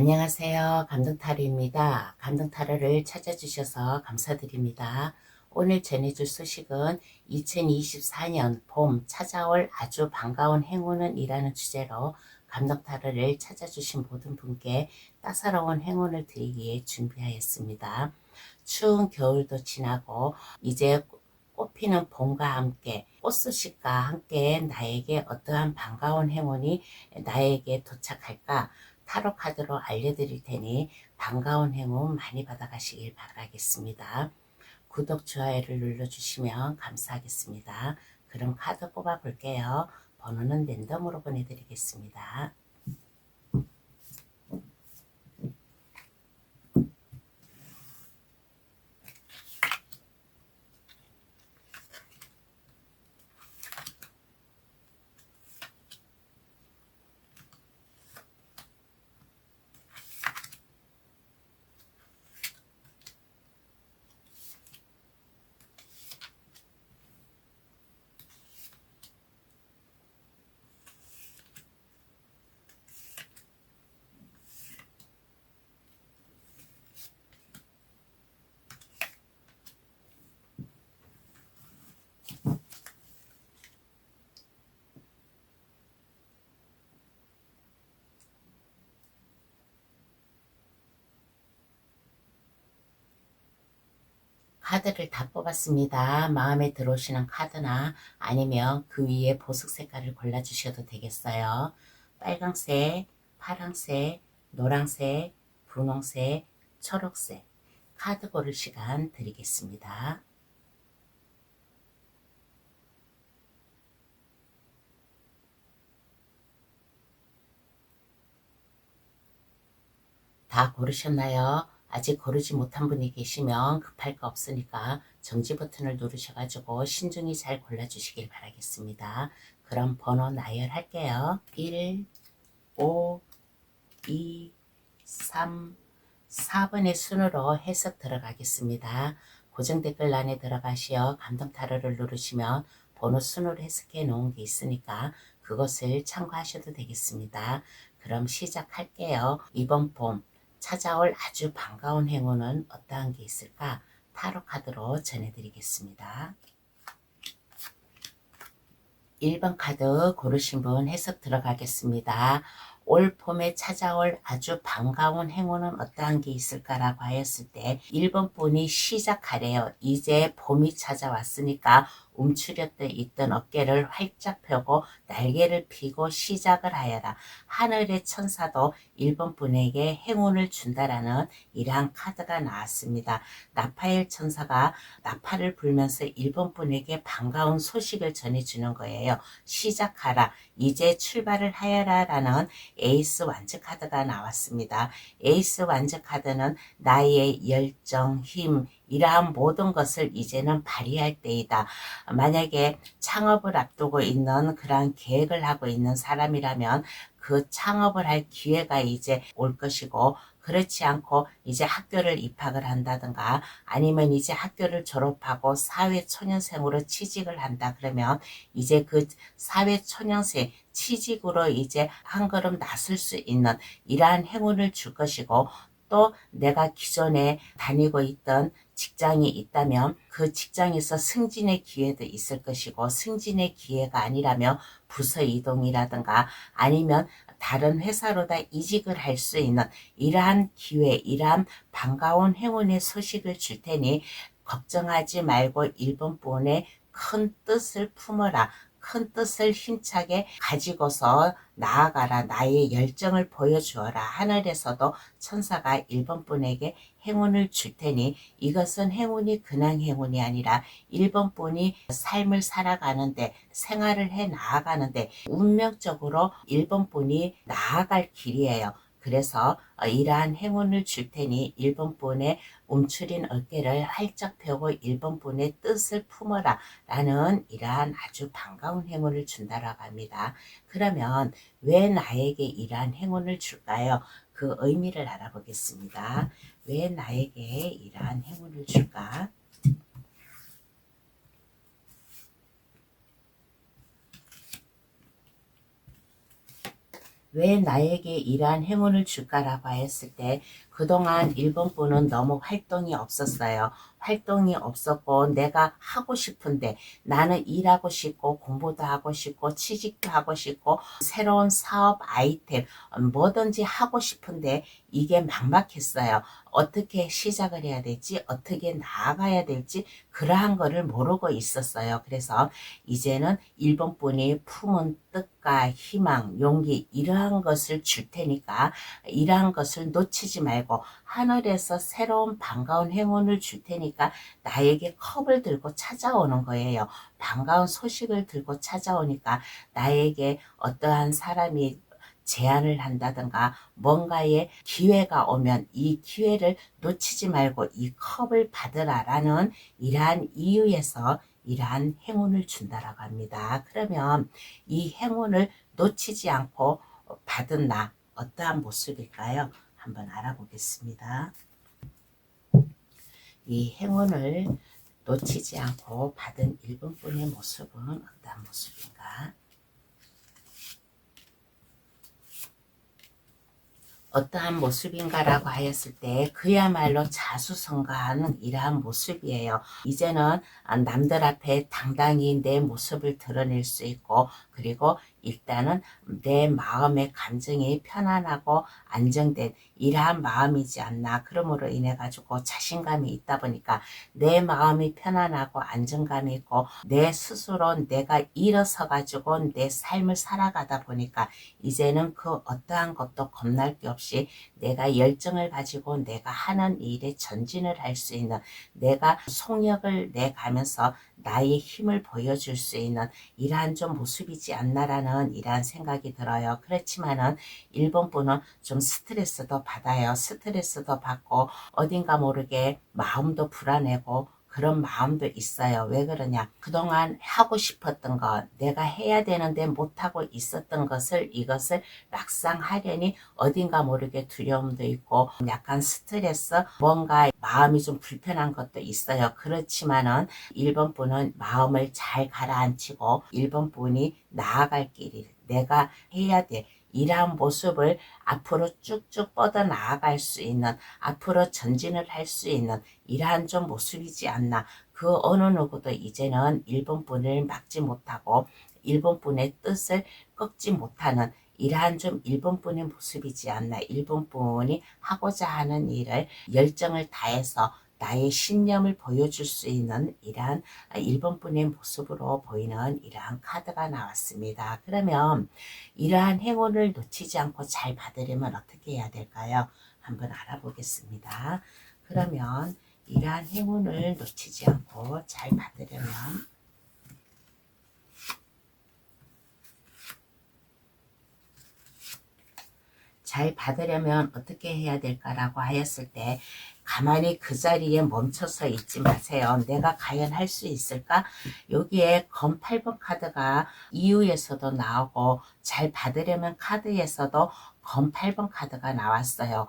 안녕하세요. 감동타로입니다. 감동타로를 찾아주셔서 감사드립니다. 오늘 전해줄 소식은 2024년 봄 찾아올 아주 반가운 행운은 이라는 주제로 감동타로를 찾아주신 모든 분께 따사로운 행운을 드리기에 준비하였습니다. 추운 겨울도 지나고 이제 꽃피는 봄과 함께 꽃소식과 함께 나에게 어떠한 반가운 행운이 나에게 도착할까 타로 카드로 알려드릴 테니 반가운 행운 많이 받아가시길 바라겠습니다. 구독, 좋아요를 눌러주시면 감사하겠습니다. 그럼 카드 뽑아 볼게요. 번호는 랜덤으로 보내드리겠습니다. 카드를 다 뽑았습니다. 마음에 들어오시는 카드나 아니면 그 위에 보석 색깔을 골라주셔도 되겠어요. 빨강색, 파랑색, 노랑색, 분홍색, 초록색 카드 고를 시간 드리겠습니다. 다 고르셨나요? 아직 고르지 못한 분이 계시면 급할 거 없으니까 정지 버튼을 누르셔가지고 신중히 잘 골라주시길 바라겠습니다. 그럼 번호 나열할게요. 1, 5, 2, 3, 4번의 순으로 해석 들어가겠습니다. 고정 댓글란에 들어가시어 감동 타로를 누르시면 번호 순으로 해석해 놓은 게 있으니까 그것을 참고하셔도 되겠습니다. 그럼 시작할게요. 이번 봄 찾아올 아주 반가운 행운은 어떠한 게 있을까? 타로 카드로 전해드리겠습니다. 1번 카드 고르신 분 해석 들어가겠습니다. 올 봄에 찾아올 아주 반가운 행운은 어떠한 게 있을까라고 하였을 때 1번 분이 시작하래요. 이제 봄이 찾아왔으니까 움츠렸던 있던 어깨를 활짝 펴고 날개를 펴고 시작을 하여라. 하늘의 천사도 1번 분에게 행운을 준다라는 이러한 카드가 나왔습니다. 나파엘 천사가 나팔을 불면서 1번 분에게 반가운 소식을 전해주는 거예요. 시작하라. 이제 출발을 하여라 라는 에이스 완즈 카드가 나왔습니다. 에이스 완즈 카드는 나의 열정, 힘, 이러한 모든 것을 이제는 발휘할 때이다. 만약에 창업을 앞두고 있는 그러한 계획을 하고 있는 사람이라면 그 창업을 할 기회가 이제 올 것이고 그렇지 않고 이제 학교를 입학을 한다든가 아니면 이제 학교를 졸업하고 사회초년생으로 취직을 한다 그러면 이제 그 사회초년생 취직으로 이제 한 걸음 나설 수 있는 이러한 행운을 줄 것이고 또 내가 기존에 다니고 있던 직장이 있다면 그 직장에서 승진의 기회도 있을 것이고 승진의 기회가 아니라면 부서 이동이라든가 아니면 다른 회사로 다 이직을 할 수 있는 이러한 기회, 이러한 반가운 행운의 소식을 줄 테니 걱정하지 말고 1번 분의 큰 뜻을 품어라. 큰 뜻을 힘차게 가지고서 나아가라. 나의 열정을 보여주어라. 하늘에서도 천사가 1번 분에게 행운을 줄 테니 이것은 행운이 그냥 행운이 아니라 1번 분이 삶을 살아가는데 생활을 해 나아가는데 운명적으로 1번 분이 나아갈 길이에요. 그래서 이러한 행운을 줄 테니 1번 분의 움츠린 어깨를 활짝 펴고 1번 분의 뜻을 품어라 라는 이러한 아주 반가운 행운을 준다라고 합니다. 그러면 왜 나에게 이러한 행운을 줄까요? 그 의미를 알아보겠습니다. 왜 나에게 이러한 행운을 줄까? 왜 나에게 이러한 행운을 줄까라고 했을 때 그동안 1번 분은 너무 활동이 없었어요. 활동이 없었고 내가 하고 싶은데 나는 일하고 싶고 공부도 하고 싶고 취직도 하고 싶고 새로운 사업 아이템 뭐든지 하고 싶은데 이게 막막했어요. 어떻게 시작을 해야 될지 어떻게 나아가야 될지 그러한 거를 모르고 있었어요. 그래서 이제는 1번 분이 품은 뜻과 희망, 용기 이러한 것을 줄 테니까 이러한 것을 놓치지 말고 하늘에서 새로운 반가운 행운을 줄 테니까 나에게 컵을 들고 찾아오는 거예요. 반가운 소식을 들고 찾아오니까 나에게 어떠한 사람이 제안을 한다든가 뭔가의 기회가 오면 이 기회를 놓치지 말고 이 컵을 받으라 라는 이러한 이유에서 이러한 행운을 준다라고 합니다. 그러면 이 행운을 놓치지 않고 받은 나 어떠한 모습일까요? 한번 알아보겠습니다. 이 행운을 놓치지 않고 받은 1번 분의 모습은 어떠한 모습인가? 어떠한 모습인가라고 하였을 때 그야말로 자수성가하는 이러한 모습이에요. 이제는 남들 앞에 당당히 내 모습을 드러낼 수 있고 그리고 일단은 내 마음의 감정이 편안하고 안정된 이러한 마음이지 않나. 그러므로 인해 가지고 자신감이 있다 보니까 내 마음이 편안하고 안정감이 있고 내 스스로 내가 일어서 가지고 내 삶을 살아가다 보니까 이제는 그 어떠한 것도 겁날 게 없이 내가 열정을 가지고 내가 하는 일에 전진을 할 수 있는 내가 속력을 내가면서 나의 힘을 보여줄 수 있는 이러한 좀 모습이지 않나라는 이러한 생각이 들어요. 그렇지만은 1번 분은 좀 스트레스도 받아요. 스트레스도 받고 어딘가 모르게 마음도 불안해고 그런 마음도 있어요. 왜 그러냐? 그동안 하고 싶었던 것, 내가 해야 되는데 못하고 있었던 것을 이것을 막상 하려니 어딘가 모르게 두려움도 있고 약간 스트레스, 뭔가 마음이 좀 불편한 것도 있어요. 그렇지만은 1번 분은 마음을 잘 가라앉히고 1번 분이 나아갈 길이 내가 해야 돼. 이러한 모습을 앞으로 쭉쭉 뻗어 나아갈 수 있는 앞으로 전진을 할 수 있는 이러한 좀 모습이지 않나. 그 어느 누구도 이제는 1번 분을 막지 못하고 1번 분의 뜻을 꺾지 못하는 이러한 좀 1번 분의 모습이지 않나. 1번 분이 하고자 하는 일을 열정을 다해서 나의 신념을 보여줄 수 있는 이러한 1번 분의 모습으로 보이는 이러한 카드가 나왔습니다. 그러면 이러한 행운을 놓치지 않고 잘 받으려면 어떻게 해야 될까요? 한번 알아보겠습니다. 그러면 이러한 행운을 놓치지 않고 잘 받으려면 어떻게 해야 될까라고 하였을 때 가만히 그 자리에 멈춰서 있지 마세요. 내가 과연 할 수 있을까? 여기에 검 8번 카드가 이유에서도 나오고 잘 받으려면 카드에서도 검 8번 카드가 나왔어요.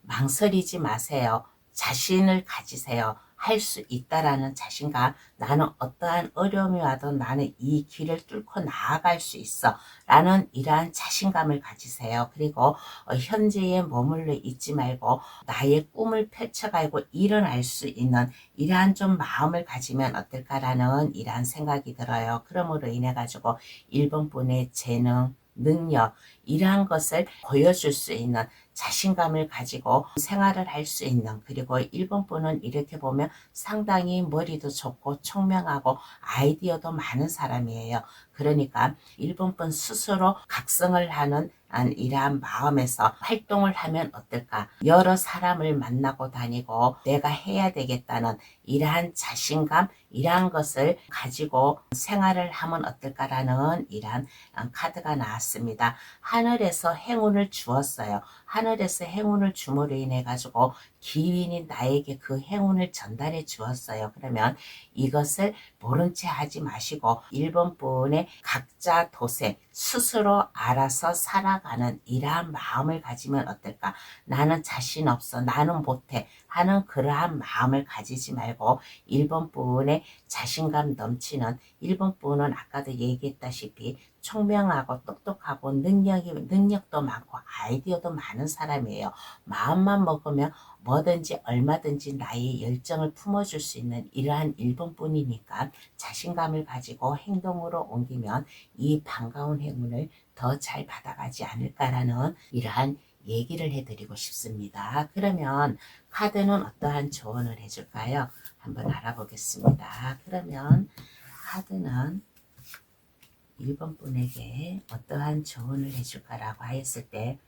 망설이지 마세요. 자신을 가지세요. 할 수 있다라는 자신감, 나는 어떠한 어려움이 와도 나는 이 길을 뚫고 나아갈 수 있어 라는 이러한 자신감을 가지세요. 그리고 현재에 머물러 있지 말고 나의 꿈을 펼쳐가고 일어날 수 있는 이러한 좀 마음을 가지면 어떨까라는 이러한 생각이 들어요. 그러므로 인해 가지고 1번 분의 재능, 능력 이러한 것을 보여줄 수 있는 자신감을 가지고 생활을 할 수 있는 그리고 1번 분은 이렇게 보면 상당히 머리도 좋고 총명하고 아이디어도 많은 사람이에요. 그러니까 1번 분 스스로 각성을 하는 이러한 마음에서 활동을 하면 어떨까? 여러 사람을 만나고 다니고 내가 해야 되겠다는 이러한 자신감, 이러한 것을 가지고 생활을 하면 어떨까라는 이러한 카드가 나왔습니다. 하늘에서 행운을 주었어요. 하늘에서 행운을 줌으로 인해 가지고 기운이 나에게 그 행운을 전달해 주었어요. 그러면 이것을 모른 채 하지 마시고 1번 분의 각자 도생 스스로 알아서 살아가는 이러한 마음을 가지면 어떨까? 나는 자신 없어, 나는 못해 하는 그러한 마음을 가지지 말고 1번 분의 자신감 넘치는 1번 분은 아까도 얘기했다시피 총명하고 똑똑하고 능력도 많고 아이디어도 많은 사람이에요. 마음만 먹으면 뭐든지 얼마든지 나의 열정을 품어줄 수 있는 이러한 1번 분이니까 자신감을 가지고 행동으로 옮기면 이 반가운 행운을 더 잘 받아가지 않을까라는 이러한 얘기를 해드리고 싶습니다. 그러면 카드는 어떠한 조언을 해줄까요? 한번 알아보겠습니다. 그러면 카드는 1번 분에게 어떠한 조언을 해줄까라고 하였을 때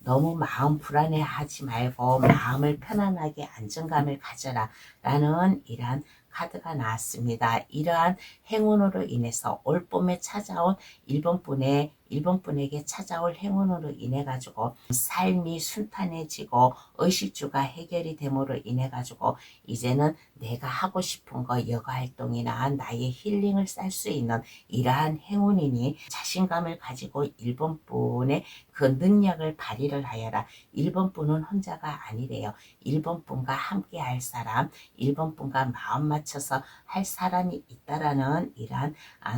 너무 마음 불안해하지 말고 마음을 편안하게 안정감을 가져라 라는 이러한 카드가 나왔습니다. 이러한 행운으로 인해서 올 봄에 찾아온 1번 분에게 찾아올 행운으로 인해 가지고 삶이 순탄해지고 의식주가 해결이 됨으로 인해 가지고 이제는 내가 하고 싶은 거 여가 활동이나 나의 힐링을 쌀 수 있는 이러한 행운이니 자신감을 가지고 1번 분의 그 능력을 발휘를 하여라. 1번 분은 혼자가 아니래요. 1번 분과 함께 할 사람, 1번 분과 마음 맞춰서 할 사람이 있다라는 이러한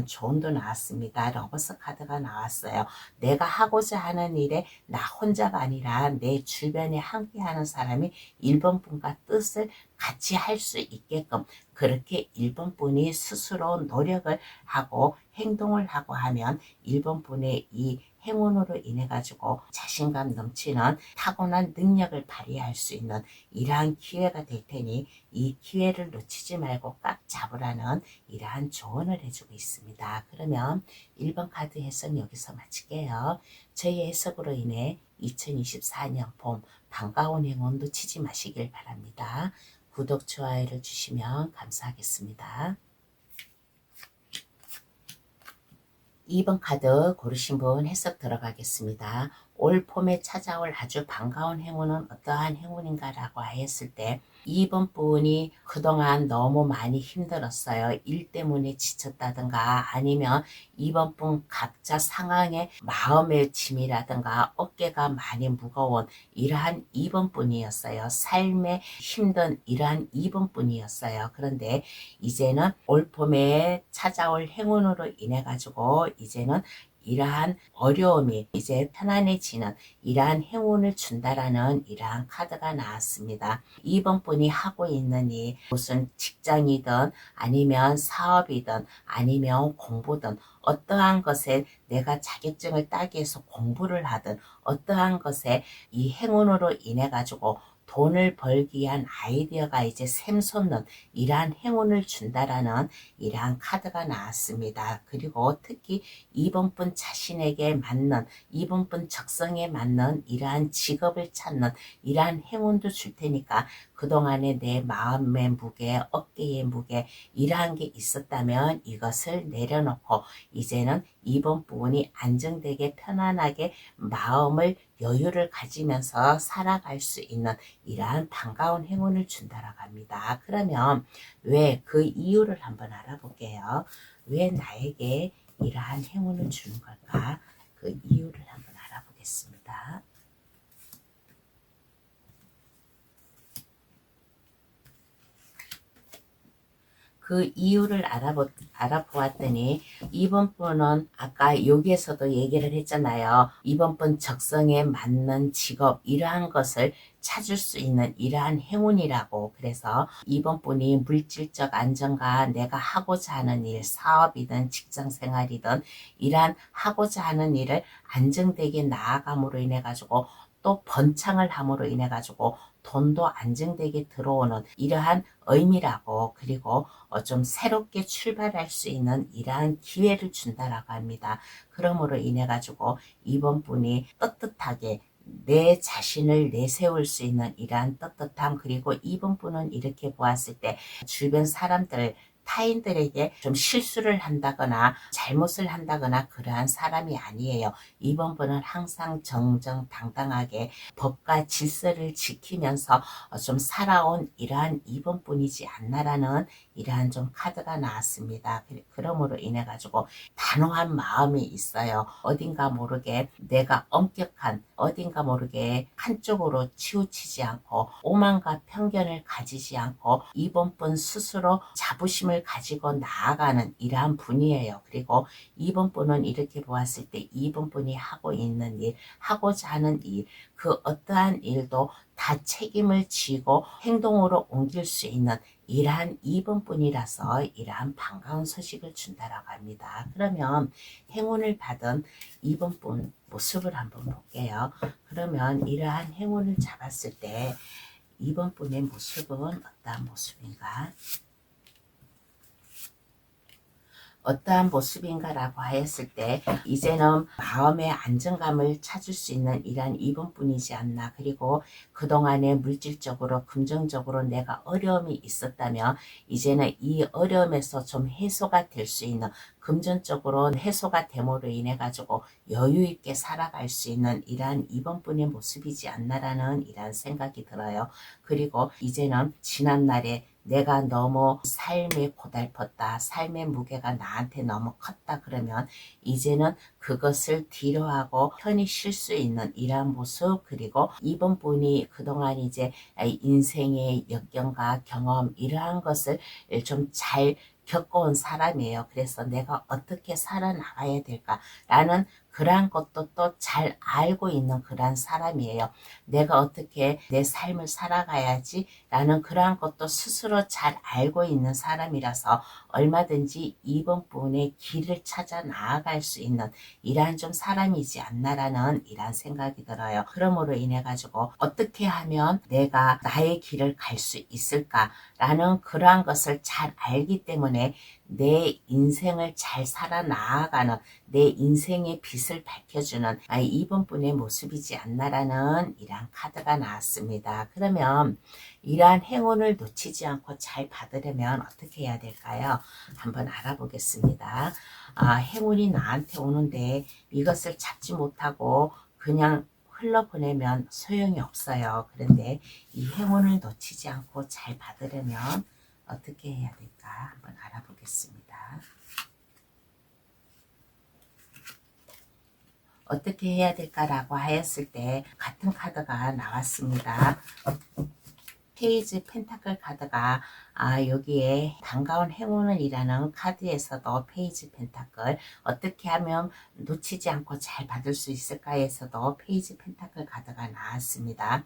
조언도 나왔습니다. 러버스 카드가 나왔어요. 내가 하고자 하는 일에 나 혼자가 아니라 내 주변에 함께하는 사람이 1번 분과 뜻을 같이 할 수 있게끔 그렇게 1번 분이 스스로 노력을 하고 행동을 하고 하면 1번 분의 이 행운으로 인해 가지고 자신감 넘치는 타고난 능력을 발휘할 수 있는 이러한 기회가 될 테니 이 기회를 놓치지 말고 꽉 잡으라는 이러한 조언을 해주고 있습니다. 그러면 1번 카드 해석 여기서 마칠게요. 저희 해석으로 인해 2024년 봄 반가운 행운 놓치지 마시길 바랍니다. 구독, 좋아요를 주시면 감사하겠습니다. 2번 카드 고르신 분 해석 들어가겠습니다. 올 봄에 찾아올 아주 반가운 행운은 어떠한 행운인가 라고 하였을 때 2번 분이 그동안 너무 많이 힘들었어요. 일 때문에 지쳤다든가 아니면 2번 분 각자 상황에 마음의 짐이라든가 어깨가 많이 무거운 이러한 2번 분이었어요. 삶에 힘든 이러한 2번 분이었어요. 그런데 이제는 올 봄에 찾아올 행운으로 인해 가지고 이제는 이러한 어려움이 이제 편안해지는 이러한 행운을 준다라는 이러한 카드가 나왔습니다. 2번 분이 하고 있는 일, 무슨 직장이든 아니면 사업이든 아니면 공부든 어떠한 것에 내가 자격증을 따기 위해서 공부를 하든 어떠한 것에 이 행운으로 인해 가지고 돈을 벌기 위한 아이디어가 이제 샘솟는 이러한 행운을 준다라는 이러한 카드가 나왔습니다. 그리고 특히 2번 분 자신에게 맞는 2번 분 적성에 맞는 이러한 직업을 찾는 이러한 행운도 줄 테니까 그동안에 내 마음의 무게, 어깨의 무게 이러한 게 있었다면 이것을 내려놓고 이제는 2번 부분이 안정되게 편안하게 마음을 여유를 가지면서 살아갈 수 있는 이러한 반가운 행운을 준다라고 합니다. 그러면 왜 그 이유를 한번 알아볼게요. 왜 나에게 이러한 행운을 주는 걸까? 그 이유를 한번 알아보겠습니다. 그 이유를 알아보았더니 2번 분은 아까 여기에서도 얘기를 했잖아요. 2번 분 적성에 맞는 직업 이러한 것을 찾을 수 있는 이러한 행운이라고. 그래서 2번 분이 물질적 안정과 내가 하고자 하는 일, 사업이든 직장생활이든 이러한 하고자 하는 일을 안정되게 나아감으로 인해 가지고 또 번창을 함으로 인해 가지고 돈도 안정되게 들어오는 이러한 의미라고, 그리고 좀 새롭게 출발할 수 있는 이러한 기회를 준다라고 합니다. 그러므로 인해 가지고 이번 분이 떳떳하게 내 자신을 내세울 수 있는 이러한 떳떳함, 그리고 이번 분은 이렇게 보았을 때 주변 사람들 타인들에게 좀 실수를 한다거나 잘못을 한다거나 그러한 사람이 아니에요. 이번 분은 항상 정정당당하게 법과 질서를 지키면서 좀 살아온 이러한 이번 분이지 않나라는 이러한 좀 카드가 나왔습니다. 그러므로 인해 가지고 단호한 마음이 있어요. 어딘가 모르게 내가 엄격한, 어딘가 모르게 한쪽으로 치우치지 않고 오만과 편견을 가지지 않고 이번 분 스스로 자부심을 가지고 나아가는 이러한 분이에요. 그리고 이번 분은 이렇게 보았을 때 이번 분이 하고 있는 일, 하고자 하는 일, 그 어떠한 일도 다 책임을 지고 행동으로 옮길 수 있는 이러한 이번 분이라서 이러한 반가운 소식을 준다라고 합니다. 그러면 행운을 받은 이번 분 모습을 한번 볼게요. 그러면 이러한 행운을 잡았을 때 이번 분의 모습은 어떠한 모습인가? 어떠한 모습인가라고 하였을 때 이제는 마음의 안정감을 찾을 수 있는 이러한 이분뿐이지 않나. 그리고 그동안에 물질적으로 금전적으로 내가 어려움이 있었다면 이제는 이 어려움에서 좀 해소가 될 수 있는, 금전적으로 해소가 됨으로 인해 가지고 여유 있게 살아갈 수 있는 이러한 이번뿐의 모습이지 않나라는 이러한 생각이 들어요. 그리고 이제는 지난날에 내가 너무 삶이 고달팠다, 삶의 무게가 나한테 너무 컸다 그러면 이제는 그것을 뒤로하고 편히 쉴 수 있는 이러한 모습, 그리고 이번 분이 그동안 이제 인생의 역경과 경험 이러한 것을 좀 잘 겪어온 사람이에요. 그래서 내가 어떻게 살아나가야 될까라는 그러한 것도 또 잘 알고 있는 그러한 사람이에요. 내가 어떻게 내 삶을 살아가야지 라는 그러한 것도 스스로 잘 알고 있는 사람이라서 얼마든지 이번 분의 길을 찾아 나아갈 수 있는 이러한 좀 사람이지 않나라는 이러한 생각이 들어요. 그러므로 인해 가지고 어떻게 하면 내가 나의 길을 갈 수 있을까라는 그러한 것을 잘 알기 때문에 내 인생을 잘 살아 나아가는, 내 인생의 빛을 밝혀주는 이번 분의 모습이지 않나라는 이러한 카드가 나왔습니다. 그러면 이러한 행운을 놓치지 않고 잘 받으려면 어떻게 해야 될까요? 한번 알아보겠습니다. 행운이 나한테 오는데 이것을 잡지 못하고 그냥 흘러보내면 소용이 없어요. 그런데 이 행운을 놓치지 않고 잘 받으려면 어떻게 해야 될까? 한번 알아보겠습니다. 어떻게 해야 될까라고 하였을 때 같은 카드가 나왔습니다. 페이지 펜타클 카드가 여기에 반가운 행운을 이라는 카드에서도 페이지 펜타클, 어떻게 하면 놓치지 않고 잘 받을 수 있을까에서도 페이지 펜타클 카드가 나왔습니다.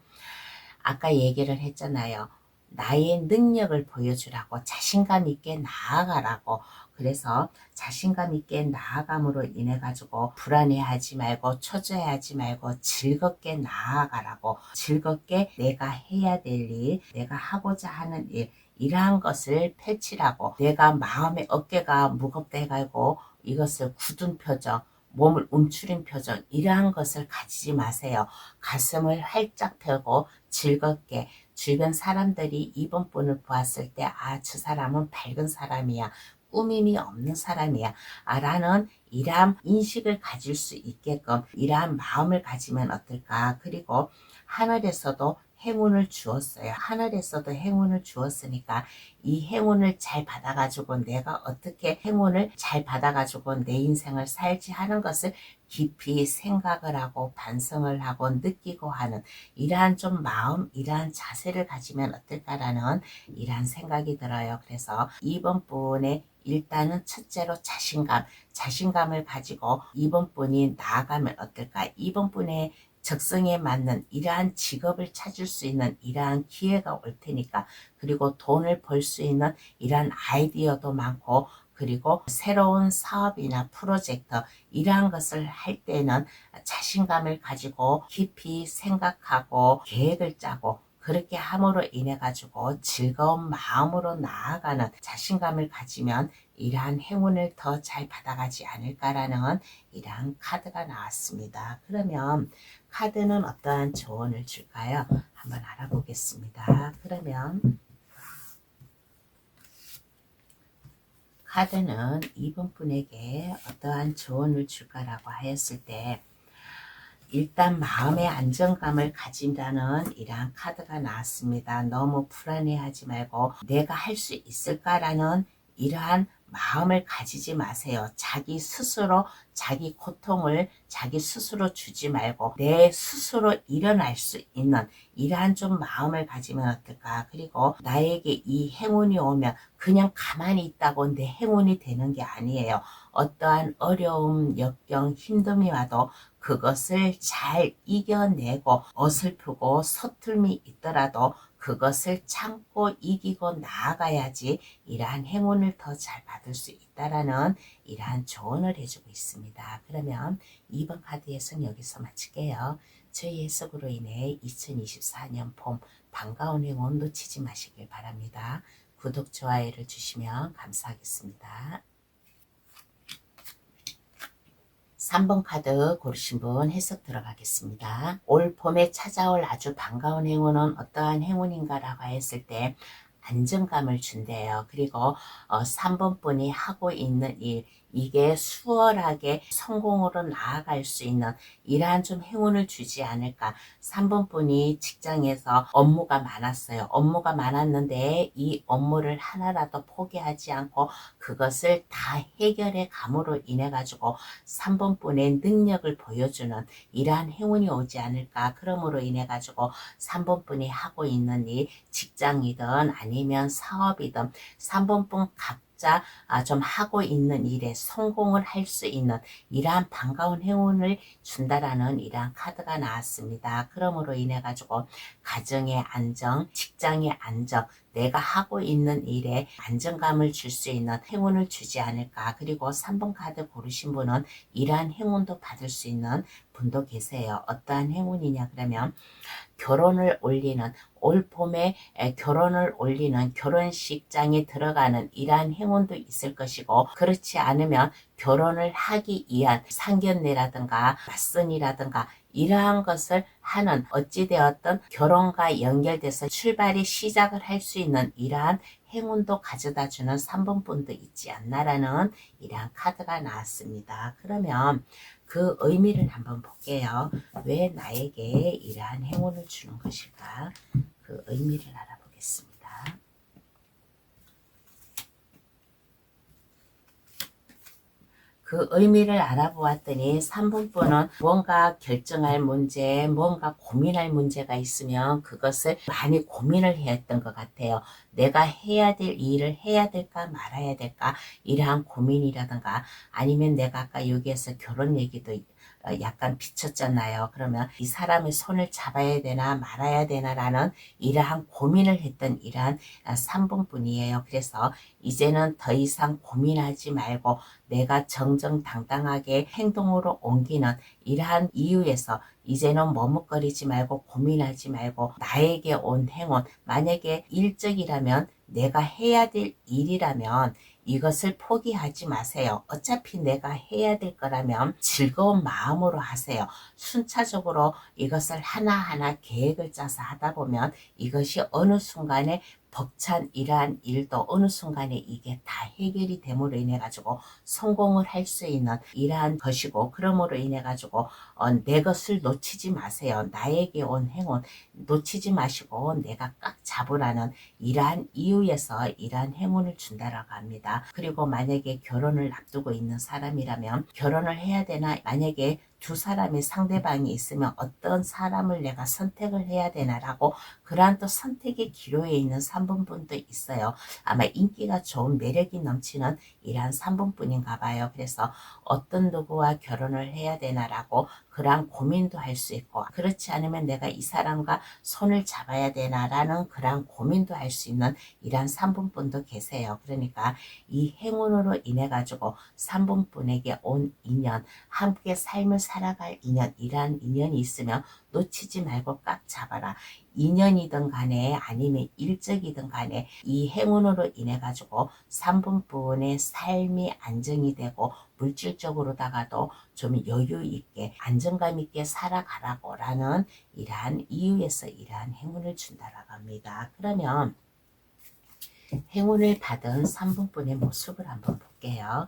아까 얘기를 했잖아요. 나의 능력을 보여주라고, 자신감 있게 나아가라고. 그래서 자신감 있게 나아감으로 인해 가지고 불안해하지 말고 초조해하지 말고 즐겁게 나아가라고, 즐겁게 내가 해야 될 일, 내가 하고자 하는 일, 이러한 것을 펼치라고. 내가 마음의 어깨가 무겁다 해가지고 이것을 굳은 표정, 몸을 움츠린 표정, 이러한 것을 가지지 마세요. 가슴을 활짝 펴고 즐겁게 주변 사람들이 이번 분을 보았을 때 저 사람은 밝은 사람이야, 꾸밈이 없는 사람이야 라는 이러한 인식을 가질 수 있게끔 이러한 마음을 가지면 어떨까. 그리고 하늘에서도 행운을 주었어요. 하늘에서도 행운을 주었으니까 이 행운을 잘 받아가지고 내가 어떻게 행운을 잘 받아가지고 내 인생을 살지 하는 것을 깊이 생각을 하고 반성을 하고 느끼고 하는 이러한 좀 마음, 이러한 자세를 가지면 어떨까라는 이러한 생각이 들어요. 그래서 이번 분의 일단은 첫째로 자신감을 가지고 이번 분이 나아가면 어떨까. 이번 분의 적성에 맞는 이러한 직업을 찾을 수 있는 이러한 기회가 올 테니까, 그리고 돈을 벌 수 있는 이러한 아이디어도 많고, 그리고 새로운 사업이나 프로젝트 이러한 것을 할 때는 자신감을 가지고 깊이 생각하고 계획을 짜고 그렇게 함으로 인해 가지고 즐거운 마음으로 나아가는 자신감을 가지면 이러한 행운을 더 잘 받아가지 않을까라는 이러한 카드가 나왔습니다. 그러면 카드는 어떠한 조언을 줄까요? 한번 알아보겠습니다. 그러면 카드는 이번 분에게 어떠한 조언을 줄까라고 하였을 때 일단 마음의 안정감을 가진다는 이러한 카드가 나왔습니다. 너무 불안해하지 말고 내가 할 수 있을까라는 이러한 마음을 가지지 마세요. 자기 스스로 자기 고통을 자기 스스로 주지 말고 내 스스로 일어날 수 있는 이러한 좀 마음을 가지면 어떨까. 그리고 나에게 이 행운이 오면 그냥 가만히 있다고 내 행운이 되는 게 아니에요. 어떠한 어려움, 역경, 힘듦이 와도 그것을 잘 이겨내고 어설프고 서툴미 있더라도 그것을 참고 이기고 나아가야지 이러한 행운을 더 잘 받을 수 있다라는 이러한 조언을 해주고 있습니다. 그러면 2번 카드에서는 여기서 마칠게요. 저희 해석으로 인해 2024년 봄 반가운 행운 놓치지 마시길 바랍니다. 구독, 좋아요를 주시면 감사하겠습니다. 3번 카드 고르신 분 해석 들어가겠습니다. 올 봄에 찾아올 아주 반가운 행운은 어떠한 행운인가 라고 했을 때 안정감을 준대요. 그리고 3번 분이 하고 있는 일, 이게 수월하게 성공으로 나아갈 수 있는 이러한 좀 행운을 주지 않을까. 3번 분이 직장에서 업무가 많았어요. 업무가 많았는데 이 업무를 하나라도 포기하지 않고 그것을 다 해결해 감으로 인해 가지고 3번 분의 능력을 보여주는 이러한 행운이 오지 않을까. 그러므로 인해 가지고 3번 분이 하고 있는 일, 직장이든 아니면 사업이든 3번 분 각자 좀 하고 있는 일에 성공을 할 수 있는 이러한 반가운 행운을 준다라는 이러한 카드가 나왔습니다. 그러므로 인해 가지고 가정의 안정, 직장의 안정, 내가 하고 있는 일에 안정감을 줄 수 있는 행운을 주지 않을까. 그리고 3번 카드 고르신 분은 이러한 행운도 받을 수 있는 분도 계세요. 어떠한 행운이냐 그러면 결혼을 올리는 올 봄에 결혼을 올리는 결혼식장에 들어가는 이러한 행운도 있을 것이고 그렇지 않으면 결혼을 하기 위한 상견례라든가 맞선이라든가 이러한 것을 하는 어찌되었든 결혼과 연결돼서 출발이 시작을 할 수 있는 이러한 행운도 가져다주는 3번 분도 있지 않나라는 이러한 카드가 나왔습니다. 그러면 그 의미를 한번 볼게요. 왜 나에게 이러한 행운을 주는 것일까? 그 의미를 알아보겠습니다. 그 의미를 알아보았더니 3번 분은 뭔가 결정할 문제, 뭔가 고민할 문제가 있으면 그것을 많이 고민을 했던 것 같아요. 내가 해야 될 일을 해야 될까 말아야 될까 이러한 고민이라든가 아니면 내가 아까 여기에서 결혼 얘기도 약간 비쳤잖아요. 그러면 이 사람의 손을 잡아야 되나 말아야 되나 라는 이러한 고민을 했던 이러한 3번 분이에요. 그래서 이제는 더 이상 고민하지 말고 내가 정정당당하게 행동으로 옮기는 이러한 이유에서 이제는 머뭇거리지 말고 고민하지 말고 나에게 온 행운, 만약에 일적이라면 내가 해야 될 일이라면 이것을 포기하지 마세요. 어차피 내가 해야 될 거라면 즐거운 마음으로 하세요. 순차적으로 이것을 하나하나 계획을 짜서 하다 보면 이것이 어느 순간에 벅찬 이러한 일도 어느 순간에 이게 다 해결이 됨으로 인해 가지고 성공을 할 수 있는 이러한 것이고 그러므로 인해 가지고 내 것을 놓치지 마세요. 나에게 온 행운 놓치지 마시고 내가 꽉 잡으라는 이러한 이유에서 이러한 행운을 준다라고 합니다. 그리고 만약에 결혼을 앞두고 있는 사람이라면 결혼을 해야 되나 만약에 두 사람의 상대방이 있으면 어떤 사람을 내가 선택을 해야 되나라고 그러한 또 선택의 기로에 있는 3번 분도 있어요. 아마 인기가 좋은 매력이 넘치는 이러한 3번 분인가 봐요. 그래서 어떤 누구와 결혼을 해야 되나라고 그러한 고민도 할 수 있고 그렇지 않으면 내가 이 사람과 손을 잡아야 되나라는 그러한 고민도 할 수 있는 이러한 3번 분도 계세요. 그러니까 이 행운으로 인해 가지고 3번 분에게 온 인연, 함께 삶을 살아갈 인연, 이러한 인연이 있으면 놓치지 말고 꽉 잡아라. 인연이든 간에 아니면 일적이든 간에 이 행운으로 인해 가지고 3번 분의 삶이 안정이 되고 물질적으로다가도 좀 여유 있게 안정감 있게 살아가라고 라는 이러한 이유에서 이러한 행운을 준다라고 합니다. 그러면 행운을 받은 3분분의 모습을 한번 볼게요.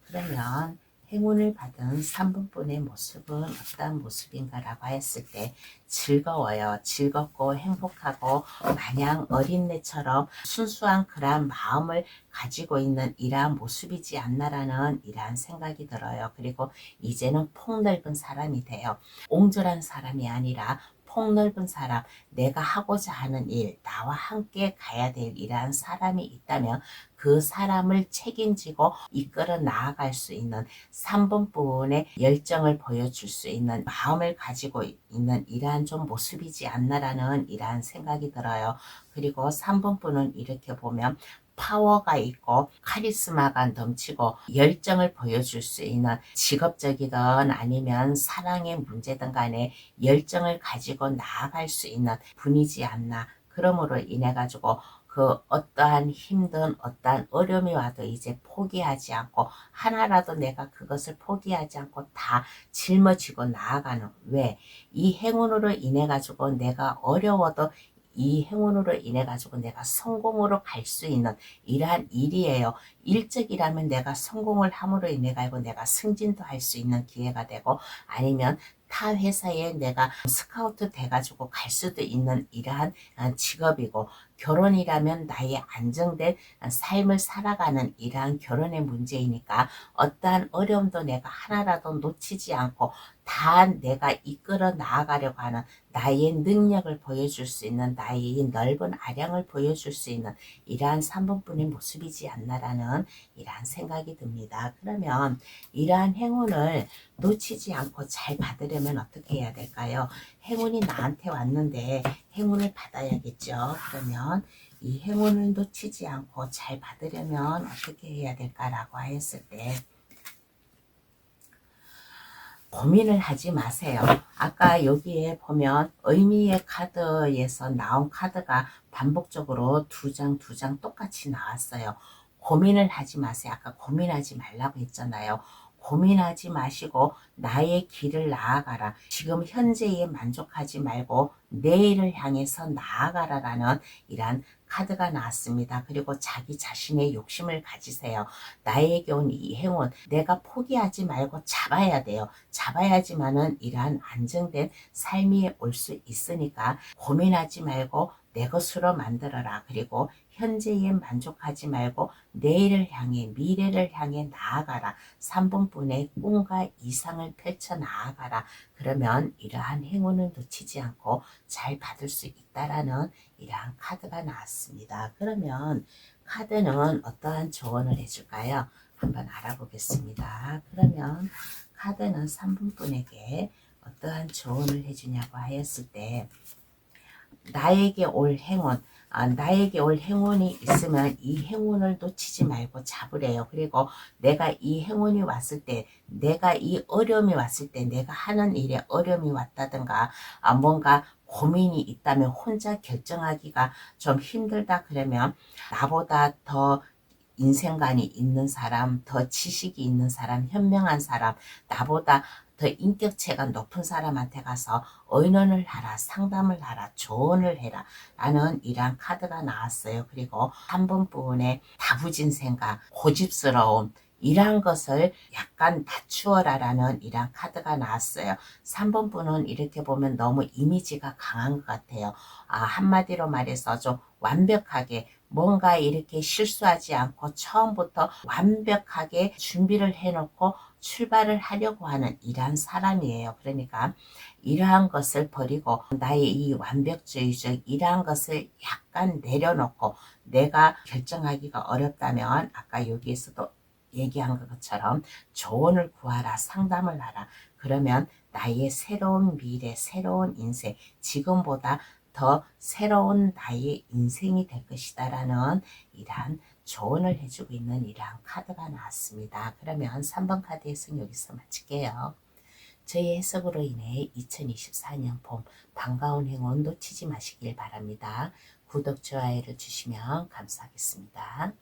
그러면 행운을 받은 3분분의 모습은 어떤 모습인가라고 했을 때 즐거워요. 즐겁고 행복하고 마냥 어린애처럼 순수한 그러한 마음을 가지고 있는 이러한 모습이지 않나라는 이러한 생각이 들어요. 그리고 이제는 폭넓은 사람이 돼요. 옹졸한 사람이 아니라 폭넓은 사람, 내가 하고자 하는 일, 나와 함께 가야 될 이러한 사람이 있다면 그 사람을 책임지고 이끌어 나아갈 수 있는 3분분의 열정을 보여줄 수 있는 마음을 가지고 있는 이러한 좀 모습이지 않나라는 이러한 생각이 들어요. 그리고 3분분은 이렇게 보면 파워가 있고 카리스마가 넘치고 열정을 보여줄 수 있는 직업적이든 아니면 사랑의 문제든 간에 열정을 가지고 나아갈 수 있는 분이지 않나. 그러므로 인해 가지고 그 어떠한 힘든 어떠한 어려움이 와도 이제 포기하지 않고 하나라도 내가 그것을 포기하지 않고 다 짊어지고 나아가는, 왜? 이 행운으로 인해 가지고 내가 어려워도 이 행운으로 인해 가지고 내가 성공으로 갈 수 있는 이러한 일이에요. 일적이라면 내가 성공을 함으로 인해 가지고 내가 승진도 할 수 있는 기회가 되고, 아니면 타 회사에 내가 스카우트 돼가지고 갈 수도 있는 이러한 직업이고, 결혼이라면 나의 안정된 삶을 살아가는 이러한 결혼의 문제이니까 어떠한 어려움도 내가 하나라도 놓치지 않고 다 내가 이끌어 나아가려고 하는 나의 능력을 보여줄 수 있는, 나의 넓은 아량을 보여줄 수 있는 이러한 3분분의 모습이지 않나라는 이러한 생각이 듭니다. 그러면 이러한 행운을 놓치지 않고 잘 받으려면 어떻게 해야 될까요? 행운이 나한테 왔는데 행운을 받아야겠죠. 그러면 이 행운을 놓치지 않고 잘 받으려면 어떻게 해야 될까라고 하였을 때 고민을 하지 마세요. 아까 여기에 보면 의미의 카드에서 나온 카드가 반복적으로 두 장 똑같이 나왔어요. 고민을 하지 마세요. 아까 고민하지 말라고 했잖아요. 고민하지 마시고 나의 길을 나아가라. 지금 현재에 만족하지 말고 내일을 향해서 나아가라라는 이란 카드가 나왔습니다. 그리고 자기 자신의 욕심을 가지세요. 나에게 온 이 행운, 내가 포기하지 말고 잡아야 돼요. 잡아야지만은 이러한 안정된 삶이 올 수 있으니까 고민하지 말고 내 것으로 만들어라. 그리고 현재에 만족하지 말고 내일을 향해, 미래를 향해 나아가라. 3분분의 꿈과 이상을 펼쳐 나아가라. 그러면 이러한 행운을 놓치지 않고 잘 받을 수 있다라는 이러한 카드가 나왔습니다. 그러면 카드는 어떠한 조언을 해줄까요? 한번 알아보겠습니다. 그러면 카드는 3분분에게 어떠한 조언을 해주냐고 하였을 때, 나에게 올 행운, 나에게 올 행운이 있으면 이 행운을 놓치지 말고 잡으래요. 그리고 내가 이 행운이 왔을 때, 내가 이 어려움이 왔을 때, 내가 하는 일에 어려움이 왔다든가 뭔가 고민이 있다면 혼자 결정하기가 좀 힘들다 그러면 나보다 더 인생관이 있는 사람, 더 지식이 있는 사람, 현명한 사람, 나보다 더 인격체가 높은 사람한테 가서 의논을 하라, 상담을 하라, 조언을 해라 라는 이러한 카드가 나왔어요. 그리고 3번 부분에 다부진 생각, 고집스러움, 이러한 것을 약간 낮추어라 라는 이러한 카드가 나왔어요. 3번 분은 이렇게 보면 너무 이미지가 강한 것 같아요. 한마디로 말해서 좀 완벽하게 뭔가 이렇게 실수하지 않고 처음부터 완벽하게 준비를 해놓고 출발을 하려고 하는 이러한 사람이에요. 그러니까 이러한 것을 버리고 나의 이 완벽주의적 이러한 것을 약간 내려놓고 내가 결정하기가 어렵다면 아까 여기에서도 얘기한 것처럼 조언을 구하라, 상담을 하라. 그러면 나의 새로운 미래, 새로운 인생, 지금보다 더 새로운 나의 인생이 될 것이다 라는 이러한 조언을 해주고 있는 이러한 카드가 나왔습니다. 그러면 3번 카드 해석 여기서 마칠게요. 저희 해석으로 인해 2024년 봄 반가운 행운 놓치지 마시길 바랍니다. 구독, 좋아요를 주시면 감사하겠습니다.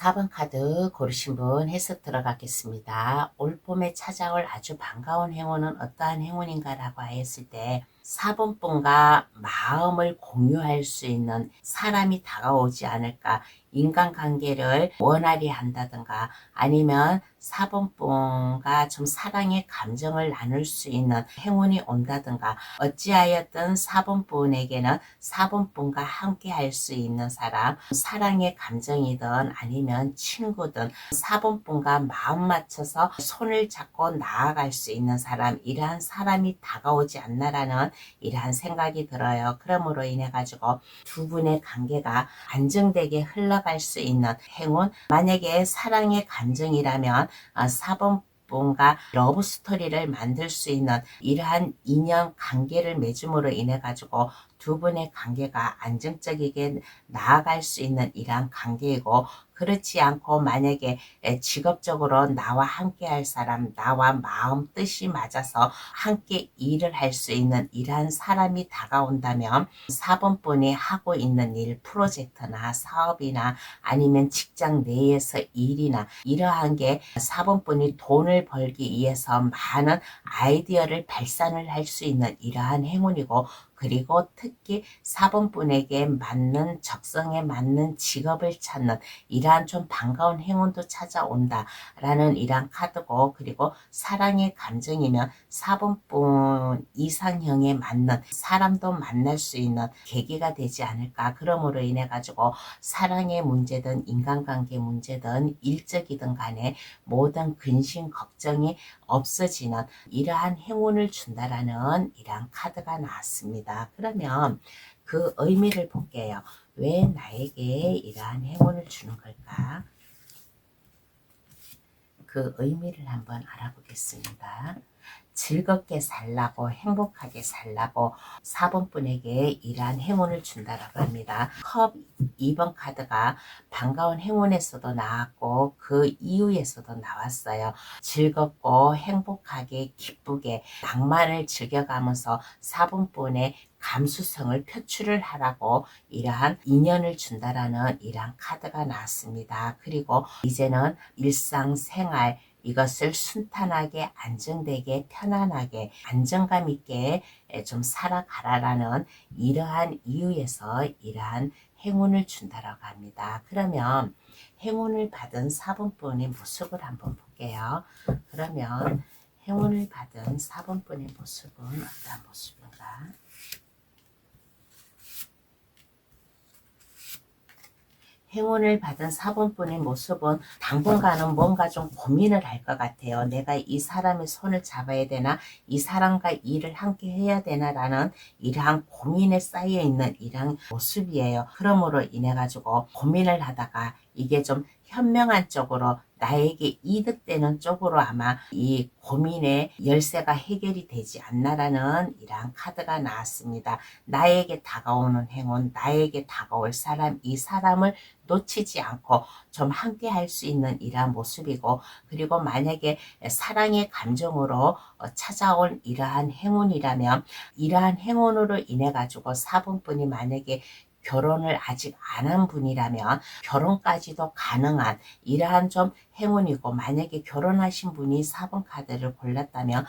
4번 카드 고르신 분 해석 들어가겠습니다. 올 봄에 찾아올 아주 반가운 행운은 어떠한 행운인가 라고 하였을 때 4번 분과 마음을 공유할 수 있는 사람이 다가오지 않을까. 인간관계를 원활히 한다든가 아니면 4번 분과 좀 사랑의 감정을 나눌 수 있는 행운이 온다든가 어찌하였든 4번 분에게는 4번 분과 함께 할 수 있는 사람, 사랑의 감정이든 아니면 친구든 4번 분과 마음 맞춰서 손을 잡고 나아갈 수 있는 사람, 이러한 사람이 다가오지 않나라는 이러한 생각이 들어요. 그러므로 인해 가지고 두 분의 관계가 안정되게 흘러갈 수 있는 행운, 만약에 사랑의 감정이라면 4번 분과 러브 스토리를 만들 수 있는 이러한 인연 관계를 맺음으로 인해 가지고 두 분의 관계가 안정적이게 나아갈 수 있는 이러한 관계이고, 그렇지 않고 만약에 직업적으로 나와 함께 할 사람, 나와 마음 뜻이 맞아서 함께 일을 할 수 있는 이러한 사람이 다가온다면 4번 분이 하고 있는 일, 프로젝트나 사업이나 아니면 직장 내에서 일이나 이러한 게 4번 분이 돈을 벌기 위해서 많은 아이디어를 발산을 할 수 있는 이러한 행운이고, 그리고 특히 4번 분에게 맞는 적성에 맞는 직업을 찾는 이러한 좀 반가운 행운도 찾아온다 라는 이러한 카드고, 그리고 사랑의 감정이면 4번 분 이상형에 맞는 사람도 만날 수 있는 계기가 되지 않을까. 그러므로 인해 가지고 사랑의 문제든 인간관계 문제든 일적이든 간에 모든 근심 걱정이 없어지는 이러한 행운을 준다라는 이러한 카드가 나왔습니다. 그러면 그 의미를 볼게요. 왜 나에게 이러한 행운을 주는 걸까? 그 의미를 한번 알아보겠습니다. 즐겁게 살라고, 행복하게 살라고 4번 분에게 이러한 행운을 준다라고 합니다. 컵 2번 카드가 반가운 행운에서도 나왔고 그 이후에서도 나왔어요. 즐겁고 행복하게 기쁘게 낭만을 즐겨가면서 4번 분의 감수성을 표출을 하라고 이러한 인연을 준다라는 이러한 카드가 나왔습니다. 그리고 이제는 일상생활 이것을 순탄하게 안정되게 편안하게 안정감 있게 좀 살아가라라는 이러한 이유에서 이러한 행운을 준다라고 합니다. 그러면 행운을 받은 4번 분의 모습을 한번 볼게요. 그러면 행운을 받은 4번 분의 모습은 어떤 모습인가? 행운을 받은 4번 분의 모습은 당분간은 뭔가 좀 고민을 할 것 같아요. 내가 이 사람의 손을 잡아야 되나? 이 사람과 일을 함께 해야 되나? 라는 이러한 고민에 쌓여 있는 이러한 모습이에요. 그러므로 인해 가지고 고민을 하다가 이게 좀 현명한 쪽으로 나에게 이득되는 쪽으로 아마 이 고민의 열쇠가 해결이 되지 않나라는 이러한 카드가 나왔습니다. 나에게 다가오는 행운, 나에게 다가올 사람, 이 사람을 놓치지 않고 좀 함께 할 수 있는 이러한 모습이고, 그리고 만약에 사랑의 감정으로 찾아온 이러한 행운이라면 이러한 행운으로 인해 가지고 4번 분이 만약에 결혼을 아직 안 한 분이라면 결혼까지도 가능한 이러한 좀 행운이고, 만약에 결혼하신 분이 4번 카드를 골랐다면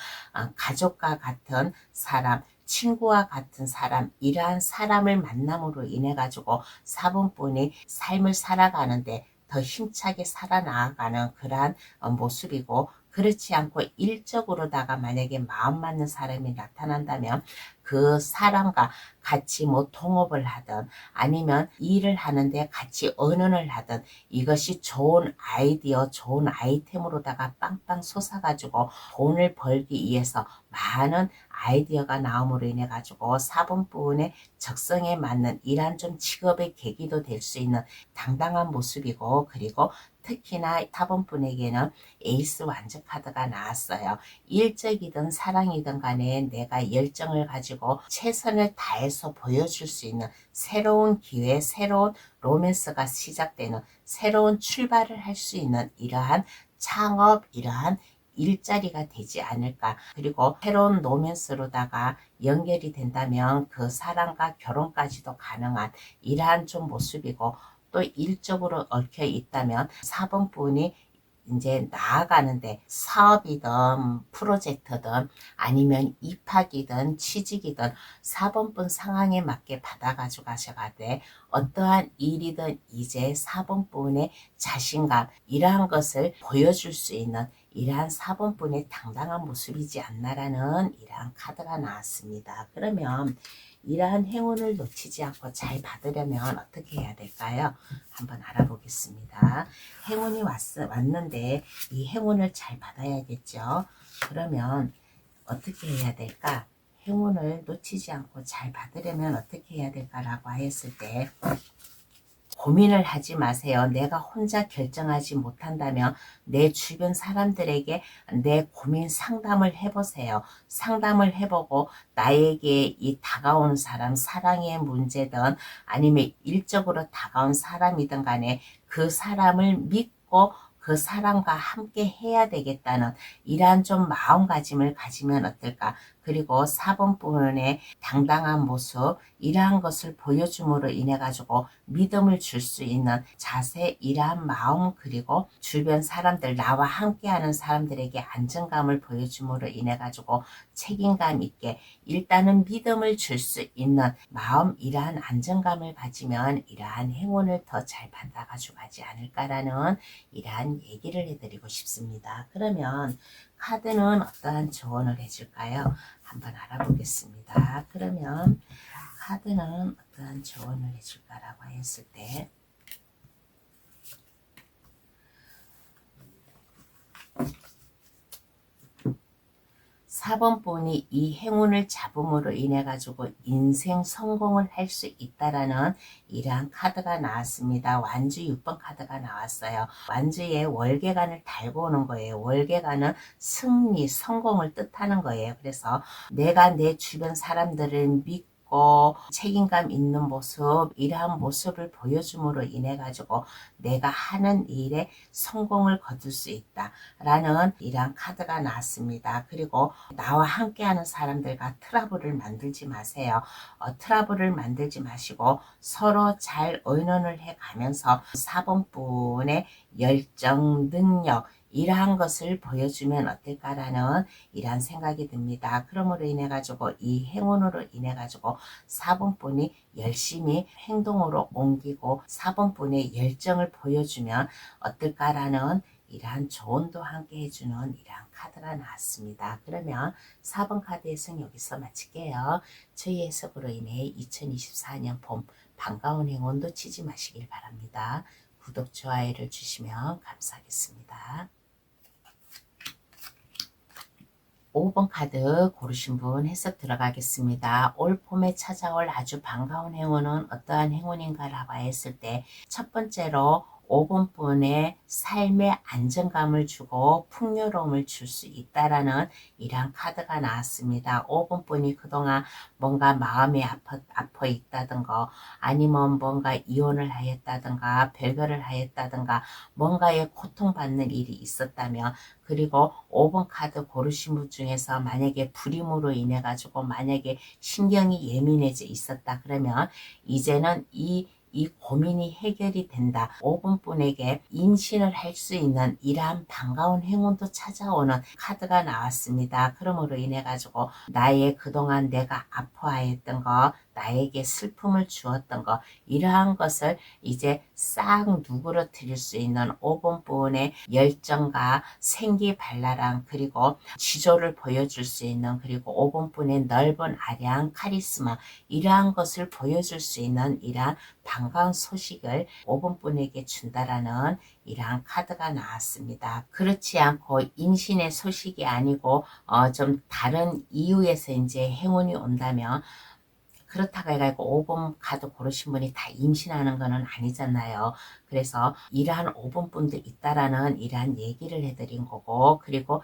가족과 같은 사람, 친구와 같은 사람, 이러한 사람을 만남으로 인해 가지고 4번 분이 삶을 살아가는데 더 힘차게 살아나가는 그러한 모습이고, 그렇지 않고 일적으로다가 만약에 마음 맞는 사람이 나타난다면 그 사람과 같이 뭐 동업을 하든 아니면 일을 하는데 같이 언언을 하든 이것이 좋은 아이디어, 좋은 아이템으로다가 빵빵 솟아가지고 돈을 벌기 위해서 많은 아이디어가 나옴으로 인해 가지고 4번 부분의 적성에 맞는 이러한 좀 직업의 계기도 될 수 있는 당당한 모습이고, 그리고 특히나 4번 분에게는 에이스 완전 카드가 나왔어요. 일적이든 사랑이든 간에 내가 열정을 가지고 최선을 다해서 보여줄 수 있는 새로운 기회, 새로운 로맨스가 시작되는 새로운 출발을 할 수 있는 이러한 창업, 이러한 일자리가 되지 않을까. 그리고 새로운 로맨스로다가 연결이 된다면 그 사람과 결혼까지도 가능한 이러한 좀 모습이고, 또 일적으로 얽혀 있다면 4번 분이 이제 나아가는데 사업이든 프로젝트든 아니면 입학이든 취직이든 4번분 상황에 맞게 받아가지고 가셔야 돼. 어떠한 일이든 이제 4번분의 자신감 이러한 것을 보여줄 수 있는 이러한 4번분의 당당한 모습이지 않나라는 이러한 카드가 나왔습니다. 그러면 이러한 행운을 놓치지 않고 잘 받으려면 어떻게 해야 될까요? 한번 알아보겠습니다. 행운이 왔는데 이 행운을 잘 받아야겠죠. 그러면 어떻게 해야 될까? 행운을 놓치지 않고 잘 받으려면 어떻게 해야 될까라고 했을 때 고민을 하지 마세요. 내가 혼자 결정하지 못한다면 내 주변 사람들에게 내 고민 상담을 해보세요. 상담을 해보고 나에게 이 다가오는 사람, 사랑의 문제든 아니면 일적으로 다가온 사람이든 간에 그 사람을 믿고 그 사람과 함께 해야 되겠다는 이러한 좀 마음가짐을 가지면 어떨까? 그리고 4번 분의 당당한 모습 이러한 것을 보여줌으로 인해 가지고 믿음을 줄 수 있는 자세 이러한 마음 그리고 주변 사람들 나와 함께하는 사람들에게 안정감을 보여줌으로 인해 가지고 책임감 있게 일단은 믿음을 줄 수 있는 마음 이러한 안정감을 가지면 이러한 행운을 더 잘 받아 가지고 가지 않을까라는 이러한 얘기를 해드리고 싶습니다. 그러면 카드는 어떠한 조언을 해줄까요? 한번 알아보겠습니다. 그러면 카드는 어떠한 조언을 해줄까라고 했을 때 4번 분이 이 행운을 잡음으로 인해 가지고 인생 성공을 할 수 있다라는 이러한 카드가 나왔습니다. 완주 6번 카드가 나왔어요. 완주에 월계관을 달고 오는 거예요. 월계관은 승리, 성공을 뜻하는 거예요. 그래서 내가 내 주변 사람들을 믿고 책임감 있는 모습 이러한 모습을 보여줌으로 인해 가지고 내가 하는 일에 성공을 거둘 수 있다 라는 이러한 카드가 나왔습니다. 그리고 나와 함께하는 사람들과 트러블을 만들지 마세요. 트러블을 만들지 마시고 서로 잘 의논을 해가면서 4번 분의 열정, 능력 이러한 것을 보여주면 어떨까라는 이러한 생각이 듭니다. 그러므로 인해 가지고 이 행운으로 인해 가지고 4번 분이 열심히 행동으로 옮기고 4번 분의 열정을 보여주면 어떨까라는 이러한 조언도 함께 해주는 이러한 카드가 나왔습니다. 그러면 4번 카드 해석 여기서 마칠게요. 저희 해석으로 인해 2024년 봄 반가운 행운 놓치지 마시길 바랍니다. 구독, 좋아요를 주시면 감사하겠습니다. 5번 카드 고르신 분 해석 들어가겠습니다. 올 봄에 찾아올 아주 반가운 행운은 어떠한 행운인가 라고 했을 때 첫 번째로 5번 분의 삶의 안정감을 주고 풍요로움을 줄 수 있다라는 이러한 카드가 나왔습니다. 5번 분이 그동안 뭔가 마음이 아파 있다든가 아니면 뭔가 이혼을 하였다든가 별거를 하였다든가 뭔가에 고통받는 일이 있었다면 그리고 5번 카드 고르신 분 중에서 만약에 불임으로 인해 가지고 만약에 신경이 예민해져 있었다 그러면 이제는 이 고민이 해결이 된다. 5번 분에게 임신을 할 수 있는 이러한 반가운 행운도 찾아오는 카드가 나왔습니다. 그러므로 인해 가지고 나의 그동안 내가 아파했던 거 나에게 슬픔을 주었던 거 이러한 것을 이제 싹 누그러뜨릴 수 있는 5번 분의 열정과 생기발랄함 그리고 지조를 보여줄 수 있는 그리고 5번 분의 넓은 아량 카리스마 이러한 것을 보여줄 수 있는 이러한 반가운 소식을 5번 분에게 준다라는 이러한 카드가 나왔습니다. 그렇지 않고 임신의 소식이 아니고 좀 다른 이유에서 이제 행운이 온다면 그렇다고 해가지고 5번 카드 고르신 분이 다 임신하는 거는 아니잖아요. 그래서 이러한 5번 분도 있다라는 이러한 얘기를 해드린 거고 그리고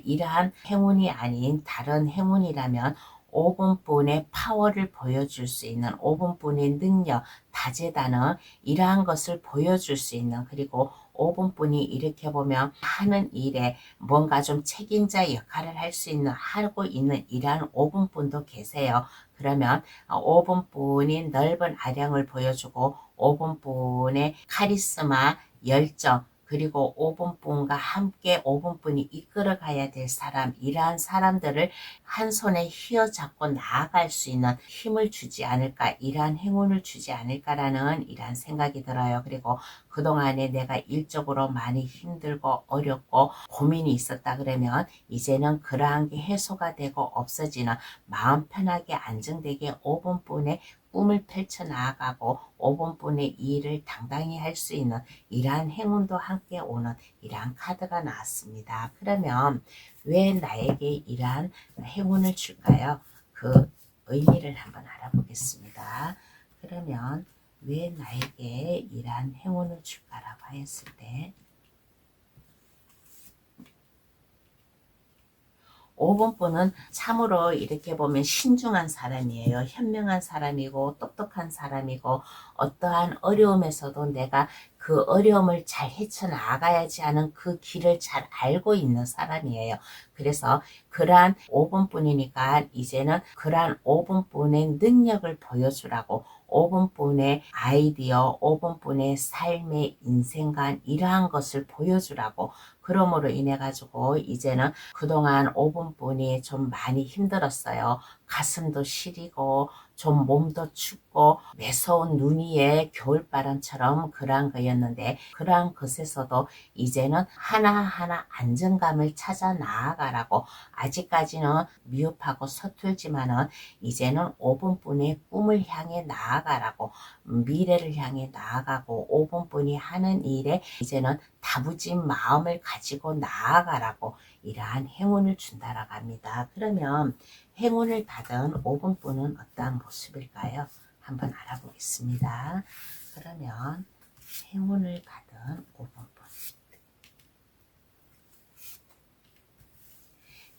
이러한 행운이 아닌 다른 행운이라면 5분뿐의 파워를 보여줄 수 있는 5분뿐의 능력, 다재다능 이러한 것을 보여줄 수 있는, 그리고 5분뿐이 이렇게 보면 하는 일에 뭔가 좀 책임자 역할을 할 수 있는, 하고 있는 이러한 5분뿐도 계세요. 그러면 5분뿐이 넓은 아량을 보여주고 5분뿐의 카리스마, 열정, 그리고 5분뿐과 함께 5분뿐이 이끌어 가야 될 사람, 이러한 사람들을 한 손에 휘어잡고 나아갈 수 있는 힘을 주지 않을까, 이러한 행운을 주지 않을까라는 이러한 생각이 들어요. 그리고 그동안에 내가 일적으로 많이 힘들고 어렵고 고민이 있었다 그러면 이제는 그러한 게 해소가 되고 없어지는, 마음 편하게 안정되게 5분뿐의 꿈을 펼쳐 나아가고 5분뿐의 일을 당당히 할 수 있는 이러한 행운도 함께 오는 이러한 카드가 나왔습니다. 그러면 왜 나에게 이러한 행운을 줄까요? 그 의미를 한번 알아보겠습니다. 그러면 왜 나에게 이러한 행운을 줄까라고 하였을 때 5번분은 참으로 이렇게 보면 신중한 사람이에요. 현명한 사람이고 똑똑한 사람이고, 어떠한 어려움에서도 내가 그 어려움을 잘 헤쳐나가야지 하는 그 길을 잘 알고 있는 사람이에요. 그래서 그러한 5번뿐이니까 이제는 그러한 5번뿐의 능력을 보여주라고, 5분뿐의 아이디어, 5분뿐의 삶의 인생관 이러한 것을 보여주라고, 그러므로 인해 가지고 이제는 그동안 5분뿐이 좀 많이 힘들었어요. 가슴도 시리고 좀 몸도 춥고 매서운 눈 위에 겨울바람처럼 그러한 거였는데, 그러한 것에서도 이제는 하나하나 안정감을 찾아 나아가라고, 아직까지는 미흡하고 서툴지만은 이제는 5분뿐의 꿈을 향해 나아가라고, 미래를 향해 나아가고 5분뿐이 하는 일에 이제는 다부진 마음을 가지고 나아가라고 이러한 행운을 준다라고 합니다. 그러면 행운을 받은 5분뿐은 어떠한 모습일까요? 한번 알아보겠습니다. 그러면 행운을 받은 5분뿐,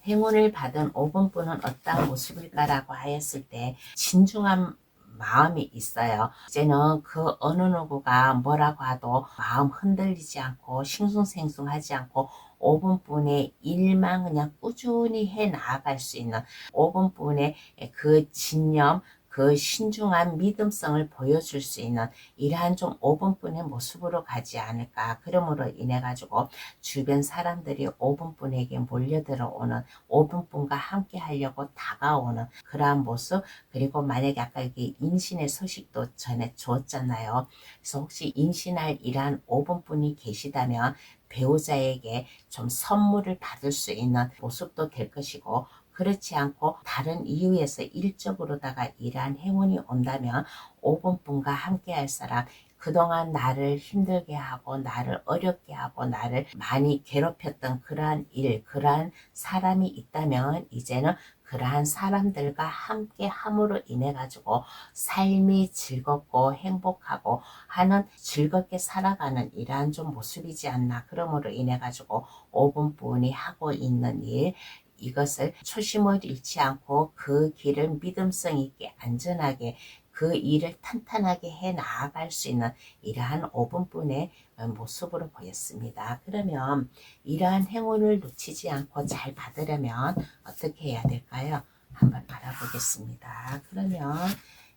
행운을 받은 5분뿐은 어떠한 모습일까라고 하였을 때 진중한 마음이 있어요. 이제는 그 어느 누구가 뭐라고 하도 마음 흔들리지 않고 싱숭생숭하지 않고 5분뿐의 일만 그냥 꾸준히 해 나아갈 수 있는 5분뿐의 그 진념, 그 신중한 믿음성을 보여줄 수 있는 이러한 좀 5분뿐의 모습으로 가지 않을까. 그러므로 인해 가지고 주변 사람들이 5분뿐에게 몰려들어오는, 5분뿐과 함께 하려고 다가오는 그러한 모습, 그리고 만약에 아까 여기 임신의 소식도 전에 주었잖아요. 그래서 혹시 임신할 이러한 5분뿐이 계시다면 배우자에게 좀 선물을 받을 수 있는 모습도 될 것이고, 그렇지 않고 다른 이유에서 일적으로다가 이러한 행운이 온다면 5분뿐과 함께 할 사람, 그동안 나를 힘들게 하고 나를 어렵게 하고 나를 많이 괴롭혔던 그러한 일, 그러한 사람이 있다면 이제는 그러한 사람들과 함께 함으로 인해 가지고 삶이 즐겁고 행복하고 하는, 즐겁게 살아가는 이러한 좀 모습이지 않나. 그러므로 인해 가지고 5분뿐이 하고 있는 일, 이것을 초심을 잃지 않고 그 길을 믿음성 있게 안전하게 그 일을 탄탄하게 해 나아갈 수 있는 이러한 5분뿐의 모습으로 보였습니다. 그러면 이러한 행운을 놓치지 않고 잘 받으려면 어떻게 해야 될까요? 한번 알아보겠습니다. 그러면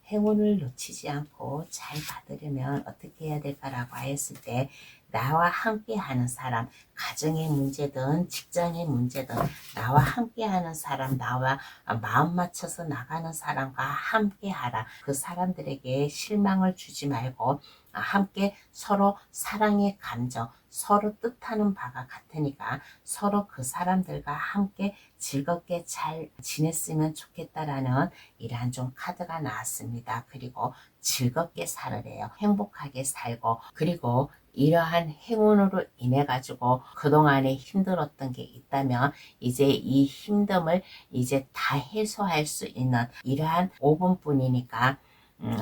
행운을 놓치지 않고 잘 받으려면 어떻게 해야 될까라고 하였을 때, 나와 함께 하는 사람, 가정의 문제든 직장의 문제든 나와 함께 하는 사람, 나와 마음 맞춰서 나가는 사람과 함께 하라. 그 사람들에게 실망을 주지 말고 함께 서로 사랑의 감정, 서로 뜻하는 바가 같으니까 서로 그 사람들과 함께 즐겁게 잘 지냈으면 좋겠다라는 이러한 좀 카드가 나왔습니다. 그리고 즐겁게 살으래요. 행복하게 살고, 그리고 이러한 행운으로 인해 가지고 그동안에 힘들었던 게 있다면 이제 이 힘듦을 이제 다 해소할 수 있는 이러한 5분뿐이니까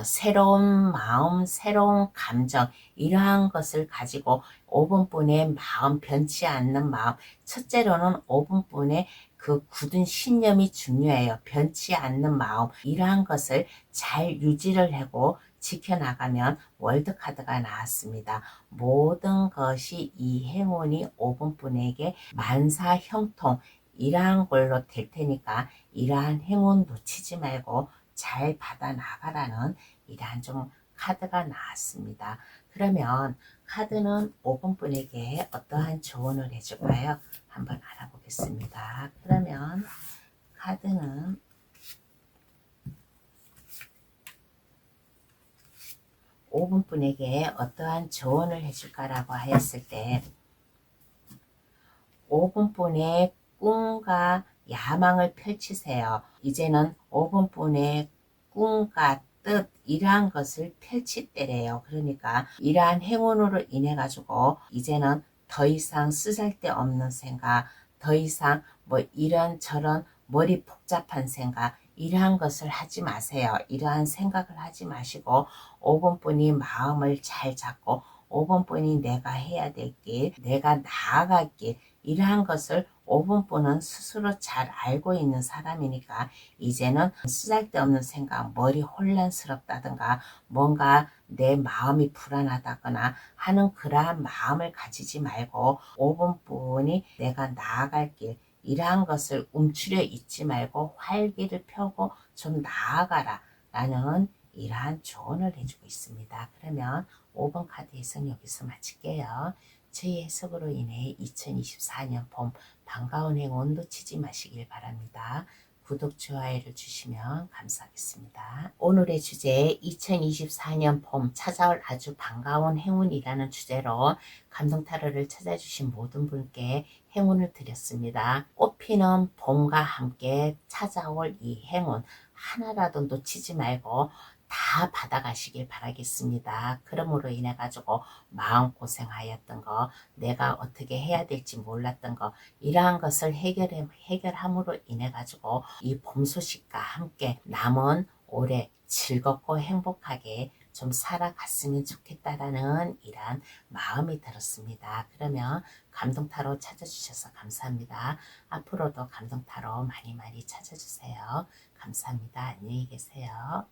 새로운 마음, 새로운 감정, 이러한 것을 가지고 5분뿐의 마음, 변치 않는 마음, 첫째로는 5분뿐의 그 굳은 신념이 중요해요. 변치 않는 마음, 이러한 것을 잘 유지를 하고 지켜나가면 월드카드가 나왔습니다. 모든 것이 이 행운이 5번분에게 만사형통 이러한 걸로 될 테니까 이러한 행운 놓치지 말고 잘 받아 나가라는 이러한 좀 카드가 나왔습니다. 그러면 카드는 5번분에게 어떠한 조언을 해줄까요? 한번 알아보겠습니다. 그러면 카드는 5번분에게 어떠한 조언을 해줄까라고 하였을 때 5번분의 꿈과 야망을 펼치세요. 이제는 5번분의 꿈과 뜻 이러한 것을 펼칠 때래요. 그러니까 이러한 행운으로 인해 가지고 이제는 더 이상 쓰잘데없는 생각, 더 이상 뭐 이런저런 머리 복잡한 생각 이러한 것을 하지 마세요. 이러한 생각을 하지 마시고 5번분이 마음을 잘 잡고 5번분이 내가 해야 될 길, 내가 나아갈 길 이러한 것을 5번분은 스스로 잘 알고 있는 사람이니까 이제는 쓰잘데없는 생각, 머리 혼란스럽다든가 뭔가 내 마음이 불안하다거나 하는 그러한 마음을 가지지 말고 5번분이 내가 나아갈 길 이러한 것을 움츠려 있지 말고 활기를 펴고 좀 나아가라 라는 이러한 조언을 해주고 있습니다. 그러면 5번 카드 해석 여기서 마칠게요. 저희 해석으로 인해 2024년 봄 반가운 행운 놓치지 마시길 바랍니다. 구독, 좋아요를 주시면 감사하겠습니다. 오늘의 주제 2024년 봄 찾아올 아주 반가운 행운이라는 주제로 감동타로를 찾아주신 모든 분께 행운을 드렸습니다. 꽃피는 봄과 함께 찾아올 이 행운 하나라도 놓치지 말고 다 받아가시길 바라겠습니다. 그러므로 인해 가지고 마음고생하였던 거, 내가 어떻게 해야 될지 몰랐던 거, 이러한 것을 해결함으로 인해 가지고 이 봄 소식과 함께 남은 올해 즐겁고 행복하게 좀 살아갔으면 좋겠다라는 이러한 마음이 들었습니다. 그러면 감동타로 찾아주셔서 감사합니다. 앞으로도 감동타로 많이 많이 찾아주세요. 감사합니다. 안녕히 계세요.